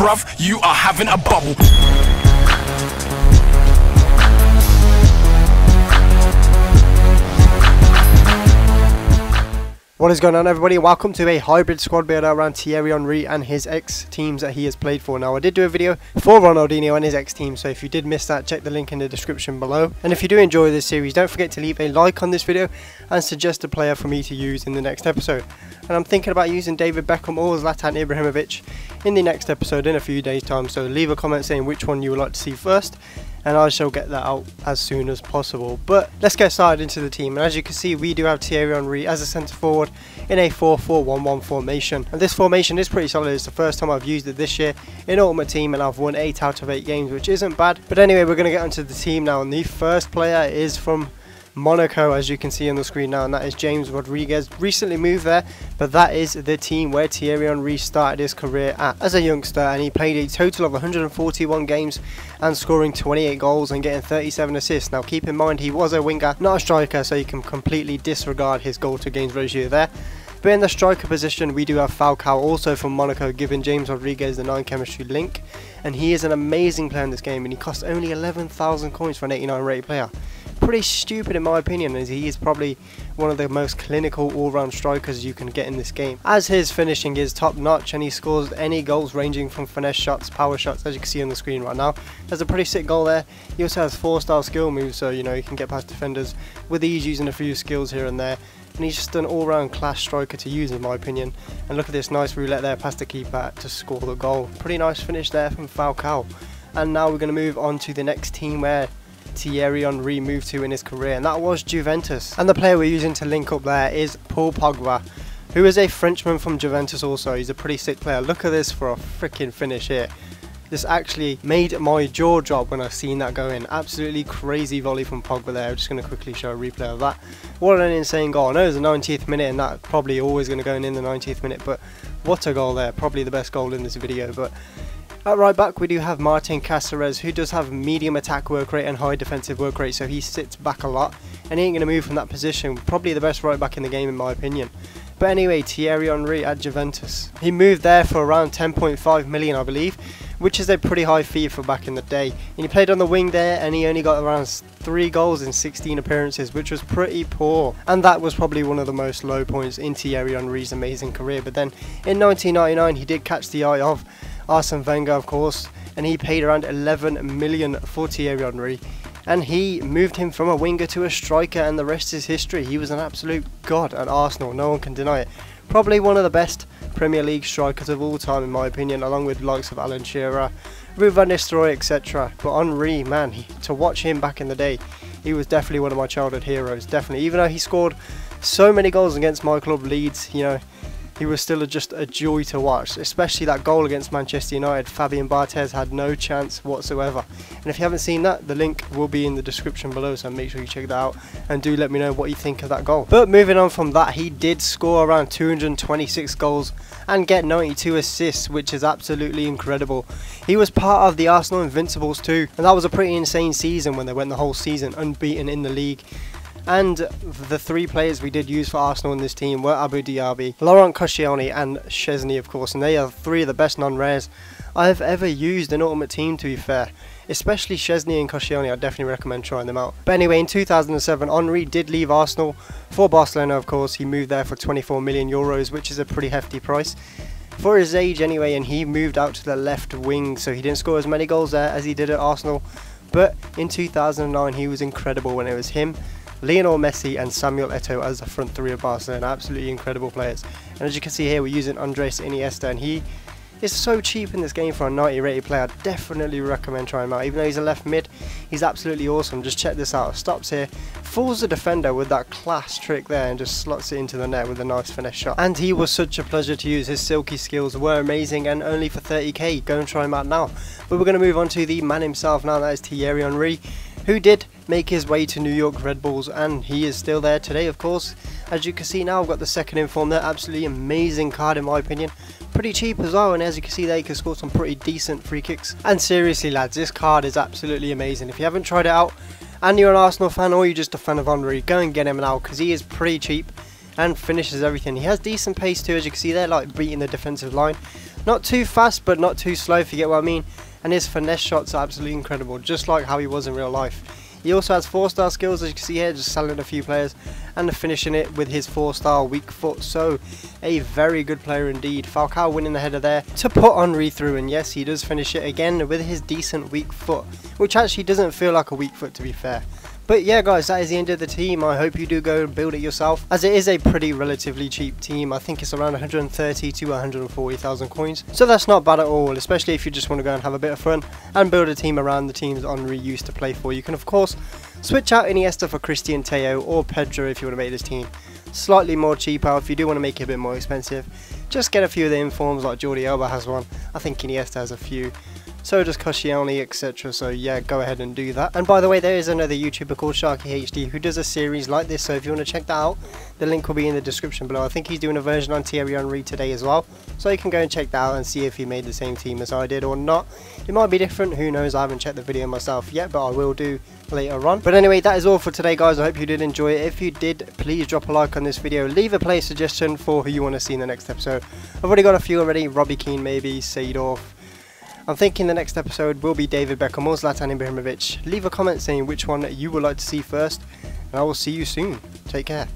bruv, you are having a bubble. What is going on, everybody? Welcome to a hybrid squad builder around Thierry Henry and his ex-teams that he has played for. Now, I did do a video for Ronaldinho and his ex-team, so if you did miss that, check the link in the description below. And if you do enjoy this series, don't forget to leave a like on this video and suggest a player for me to use in the next episode. And I'm thinking about using David Beckham or Zlatan Ibrahimovic in the next episode in a few days' time, so leave a comment saying which one you would like to see first, and I shall get that out as soon as possible. But let's get started into the team. And as you can see, we do have Thierry Henry as a centre forward in a 4-4-1-1 formation, and this formation is pretty solid. It's the first time I've used it this year in Ultimate Team, and I've won 8 out of 8 games, which isn't bad. But anyway, we're going to get onto the team now, and the first player is from Monaco, as you can see on the screen now, and that is James Rodriguez. Recently moved there, but that is the team where Thierry Henry started his career at as a youngster, and he played a total of 141 games and scoring 28 goals and getting 37 assists. Now keep in mind, he was a winger, not a striker, so you can completely disregard his goal to games ratio there. But in the striker position, we do have Falcao, also from Monaco, giving James Rodriguez the 9 chemistry link, and he is an amazing player in this game, and he costs only 11,000 coins for an 89 rated player. Pretty stupid in my opinion, as he is probably one of the most clinical all-round strikers you can get in this game, as his finishing is top notch, and he scores any goals ranging from finesse shots, power shots, as you can see on the screen right now. There's a pretty sick goal there. He also has 4-star skill moves, so you know he can get past defenders with ease using a few skills here and there, and he's just an all-round class striker to use in my opinion. And look at this nice roulette there past the keeper to score the goal. Pretty nice finish there from Falcao. And now we're going to move on to the next team where Thierry Henry moved to in his career, and that was Juventus. And the player we're using to link up there is Paul Pogba, who is a Frenchman from Juventus also. He's a pretty sick player. Look at this for a freaking finish here. This actually made my jaw drop when I seen that go in. Absolutely crazy volley from Pogba there. I'm just going to quickly show a replay of that. What an insane goal. I know it was the 90th minute, and that's probably always going to go in the 90th minute, but what a goal there. Probably the best goal in this video. But at right back, we do have Martin Caceres, who does have medium attack work rate and high defensive work rate, so he sits back a lot, and he ain't going to move from that position. Probably the best right back in the game in my opinion. But anyway, Thierry Henry at Juventus. He moved there for around 10.5 million, I believe, which is a pretty high fee for back in the day. And he played on the wing there, and he only got around 3 goals in 16 appearances, which was pretty poor. And that was probably one of the most low points in Thierry Henry's amazing career. But then in 1999, he did catch the eye of Arsene Wenger, of course, and he paid around 11 million for Thierry Henry, and he moved him from a winger to a striker, and the rest is history. He was an absolute god at Arsenal, no one can deny it. Probably one of the best Premier League strikers of all time in my opinion, along with the likes of Alan Shearer, Ruud van Nistelrooy, etc. But Henry, man, to watch him back in the day, he was definitely one of my childhood heroes, definitely. Even though he scored so many goals against my club Leeds, you know, he was still just a joy to watch, especially that goal against Manchester United. Fabian Barthez had no chance whatsoever. And if you haven't seen that, the link will be in the description below, so make sure you check that out and do let me know what you think of that goal. But moving on from that, he did score around 226 goals and get 92 assists, which is absolutely incredible. He was part of the Arsenal Invincibles too, and that was a pretty insane season when they went the whole season unbeaten in the league. And the 3 players we did use for Arsenal in this team were Abu Diaby, Laurent Koscielny and Szczesny, of course, and they are 3 of the best non-rares I have ever used in Ultimate Team, to be fair. Especially Szczesny and Koscielny, I definitely recommend trying them out. But anyway, in 2007, Henry did leave Arsenal for Barcelona, of course. He moved there for 24 million euros, which is a pretty hefty price for his age anyway, and he moved out to the left wing, so he didn't score as many goals there as he did at Arsenal. But in 2009, he was incredible when it was him, Lionel Messi and Samuel Eto'o as the front 3 of Barcelona. Absolutely incredible players. And as you can see here, we're using Andres Iniesta, and he is so cheap in this game for a 90 rated player. I definitely recommend trying him out. Even though he's a left mid, he's absolutely awesome. Just check this out. Stops here, fools the defender with that class trick there, and just slots it into the net with a nice finesse shot. And he was such a pleasure to use. His silky skills were amazing, and only for 30k. Go and try him out now. But we're going to move on to the man himself now. That is Thierry Henry, who did make his way to New York Red Bulls, and he is still there today, of course. As you can see now, I've got the second inform there. Absolutely amazing card in my opinion. Pretty cheap as well, and as you can see there, you can score some pretty decent free kicks. And seriously lads, this card is absolutely amazing. If you haven't tried it out and you're an Arsenal fan, or you're just a fan of Henry, go and get him now, because he is pretty cheap and finishes everything. He has decent pace too, as you can see there, like beating the defensive line. Not too fast, but not too slow, if you get what I mean. And his finesse shots are absolutely incredible, just like how he was in real life. He also has 4-star skills, as you can see here, just selling a few players and finishing it with his 4-star weak foot. So a very good player indeed. Falcao winning the header there to put Henry through, and yes, he does finish it again with his decent weak foot, which actually doesn't feel like a weak foot, to be fair. But yeah guys, that is the end of the team. I hope you do go and build it yourself, as it is a pretty relatively cheap team. I think it's around 130 to 140,000 coins, so that's not bad at all, especially if you just want to go and have a bit of fun and build a team around the teams Henry used to play for. You can of course switch out Iniesta for Christian Teo or Pedro if you want to make this team slightly more cheaper. If you do want to make it a bit more expensive, just get a few of the informs, like Jordi Alba has one, I think Iniesta has a few, so does Koscielny, etc. So yeah, go ahead and do that. And by the way, there is another YouTuber called Sharky HD who does a series like this, so if you want to check that out, the link will be in the description below. I think he's doing a version on Thierry Henry today as well, so you can go and check that out and see if he made the same team as I did or not. It might be different, who knows, I haven't checked the video myself yet, but I will do later on. But anyway, that is all for today guys. I hope you did enjoy it. If you did, please drop a like on this video, leave a player suggestion for who you want to see in the next episode. I've already got a few already, Robbie Keane maybe, Seedorf. I'm thinking the next episode will be David Beckham or Zlatan Ibrahimovic. Leave a comment saying which one you would like to see first, and I will see you soon. Take care.